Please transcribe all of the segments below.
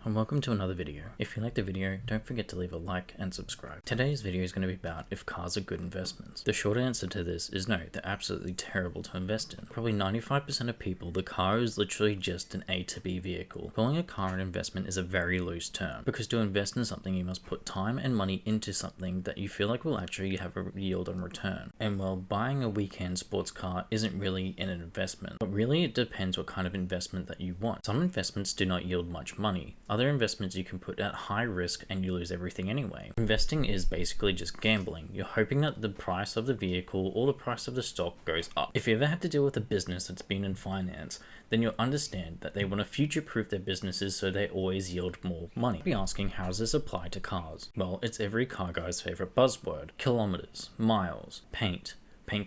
and welcome to another video. If you like the video, don't forget to leave a like and subscribe. Today's video is going to be about if cars are good investments. The short answer to this is no, they're absolutely terrible to invest in. Probably 95% of people, the car is literally just an A to B vehicle. Calling a car an investment is a very loose term, because to invest in something you must put time and money into something that you feel like will actually have a yield on return. And while buying a weekend sports car isn't really an investment, but really it depends what kind of investment that you want. Some investments do not yield much money. Other investments you can put at high risk and you lose everything anyway. Investing is basically just gambling. You're hoping that the price of the vehicle or the price of the stock goes up. If you ever have to deal with a business that's been in finance, then you'll understand that they want to future-proof their businesses so they always yield more money. You'll be asking, how does this apply to cars? Well, it's every car guy's favorite buzzword. Kilometers, miles, paint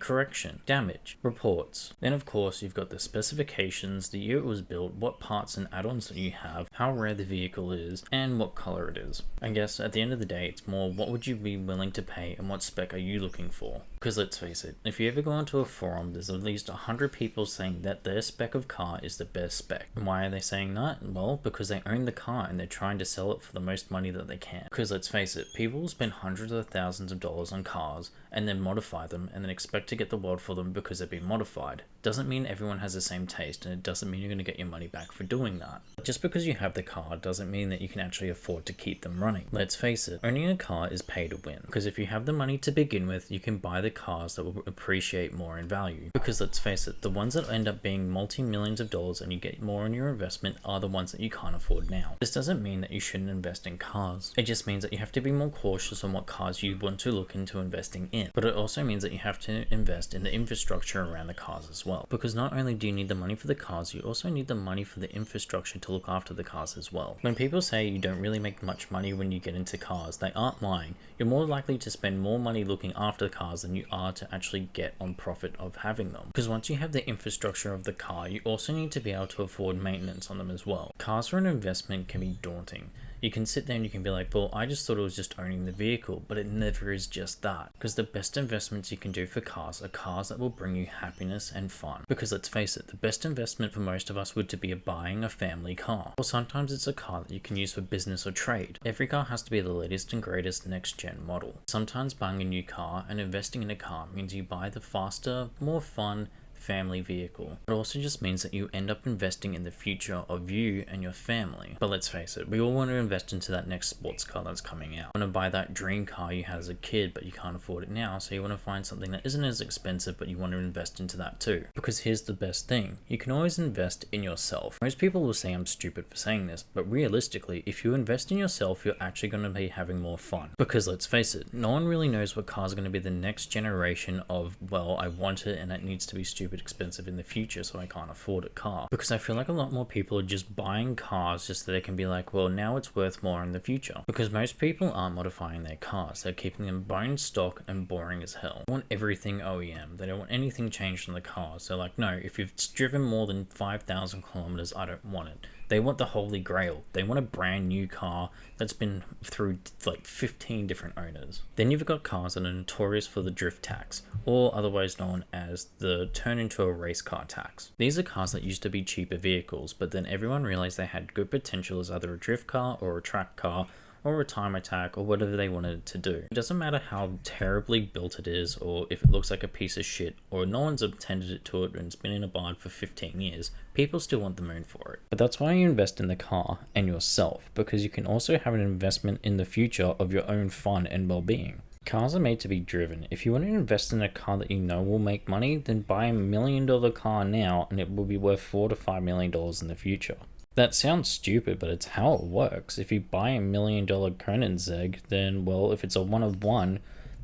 correction, damage, reports. Then of course you've got the specifications, the year it was built, what parts and add-ons that you have, how rare the vehicle is, and what color it is. I guess at the end of the day it's more what would you be willing to pay and what spec are you looking for? Because let's face it, if you ever go onto a forum, there's at least 100 people saying that their spec of car is the best spec. And why are they saying that? Well, because they own the car and they're trying to sell it for the most money that they can. Because let's face it, people spend hundreds of thousands of dollars on cars and then modify them and then expect to get the world for them because they've been modified. Doesn't mean everyone has the same taste, and it doesn't mean you're going to get your money back for doing that. But just because you have the car doesn't mean that you can actually afford to keep them running. Let's face it, owning a car is pay to win, because if you have the money to begin with, you can buy the cars that will appreciate more in value. Because let's face it, the ones that end up being multi-millions of dollars and you get more on your investment are the ones that you can't afford now. This doesn't mean that you shouldn't invest in cars. It just means that you have to be more cautious on what cars you want to look into investing in. But it also means that you have to invest in the infrastructure around the cars as well. Because not only do you need the money for the cars, you also need the money for the infrastructure to look after the cars as well. When people say you don't really make much money when you get into cars, they aren't lying. You're more likely to spend more money looking after the cars than you are to actually get on profit of having them. Because once you have the infrastructure of the car, you also need to be able to afford maintenance on them as well. Cars for an investment can be daunting. You can sit there and you can be like, well, I just thought it was just owning the vehicle, but it never is just that. Because the best investments you can do for cars are cars that will bring you happiness and fun. Because let's face it, the best investment for most of us would to be buying a family car. Or sometimes it's a car that you can use for business or trade. Every car has to be the latest and greatest next gen model. Sometimes buying a new car and investing in a car means you buy the faster, more fun, family vehicle. It also just means that you end up investing in the future of you and your family. But let's face it, we all want to invest into that next sports car that's coming out. You want to buy that dream car you had as a kid but you can't afford it now, so you want to find something that isn't as expensive but you want to invest into that too. Because here's the best thing, you can always invest in yourself. Most people will say I'm stupid for saying this, but realistically, if you invest in yourself, you're actually going to be having more fun. Because let's face it, no one really knows what car is going to be the next generation of, well, I want it and it needs to be stupid expensive in the future so I can't afford a car. Because I feel like a lot more people are just buying cars just so they can be like, well, now it's worth more in the future. Because most people aren't modifying their cars, they're keeping them bone stock and boring as hell. They want everything OEM, they don't want anything changed on the cars. They're like, no, if you've driven more than 5,000 kilometers, I don't want it. They want the holy grail. They want a brand new car that's been through like 15 different owners. Then you've got cars that are notorious for the drift tax, or otherwise known as the turn into a race car tax. These are cars that used to be cheaper vehicles, but then everyone realized they had good potential as either a drift car or a track car, or a time attack, or whatever they wanted to do. It doesn't matter how terribly built it is, or if it looks like a piece of shit, or no one's attended it to it and it's been in a barn for 15 years, people still want the moon for it. But that's why you invest in the car and yourself, because you can also have an investment in the future of your own fun and well-being. Cars are made to be driven. If you want to invest in a car that you know will make money, then buy a $1 million car now and it will be worth $4 to $5 million in the future. That sounds stupid, but it's how it works. If you buy a $1 million Koenigsegg, then, well, if it's a one of one,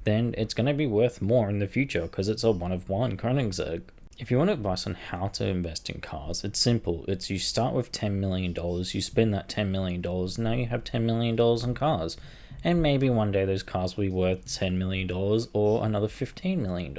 then it's going to be worth more in the future because it's a one of one Koenigsegg. If you want advice on how to invest in cars, it's simple. It's you start with $10 million, you spend that $10 million, now you have $10 million in cars. And maybe one day those cars will be worth $10 million or another $15 million.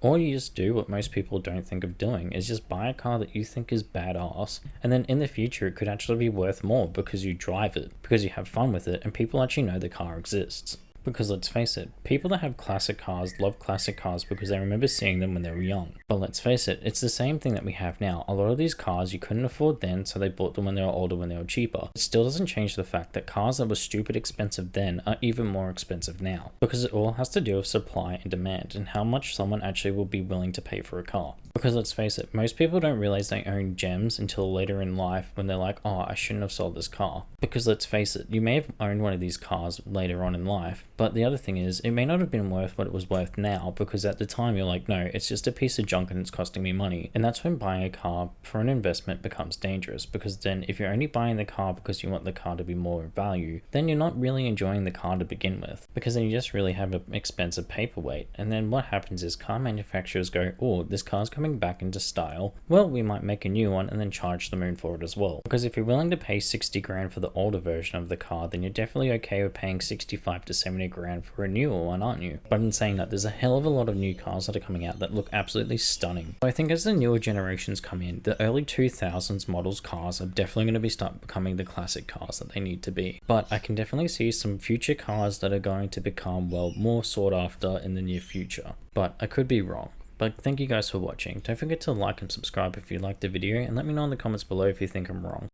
Or you just do what most people don't think of doing, is just buy a car that you think is badass, and then in the future it could actually be worth more because you drive it, because you have fun with it, and people actually know the car exists. Because let's face it, people that have classic cars love classic cars because they remember seeing them when they were young. But let's face it, it's the same thing that we have now. A lot of these cars you couldn't afford then, so they bought them when they were older, when they were cheaper. It still doesn't change the fact that cars that were stupid expensive then are even more expensive now. Because it all has to do with supply and demand and how much someone actually will be willing to pay for a car. Because let's face it, most people don't realize they own gems until later in life when they're like, oh, I shouldn't have sold this car. Because let's face it, you may have owned one of these cars later on in life, but the other thing is, it may not have been worth what it was worth now, because at the time you're like, no, it's just a piece of junk and it's costing me money. And that's when buying a car for an investment becomes dangerous, because then if you're only buying the car because you want the car to be more value, then you're not really enjoying the car to begin with, because then you just really have an expensive paperweight. And then what happens is car manufacturers go, oh, this car's coming back into style, well, we might make a new one and then charge the moon for it as well. Because if you're willing to pay 60 grand for the older version of the car, then you're definitely okay with paying 65 to 70 grand for a newer one, aren't you? But in saying that, there's a hell of a lot of new cars that are coming out that look absolutely stunning. So I think as the newer generations come in, the early 2000s models cars are definitely going to start becoming the classic cars that they need to be. But I can definitely see some future cars that are going to become, well, more sought after in the near future. But I could be wrong. But thank you guys for watching. Don't forget to like and subscribe if you liked the video, and let me know in the comments below if you think I'm wrong.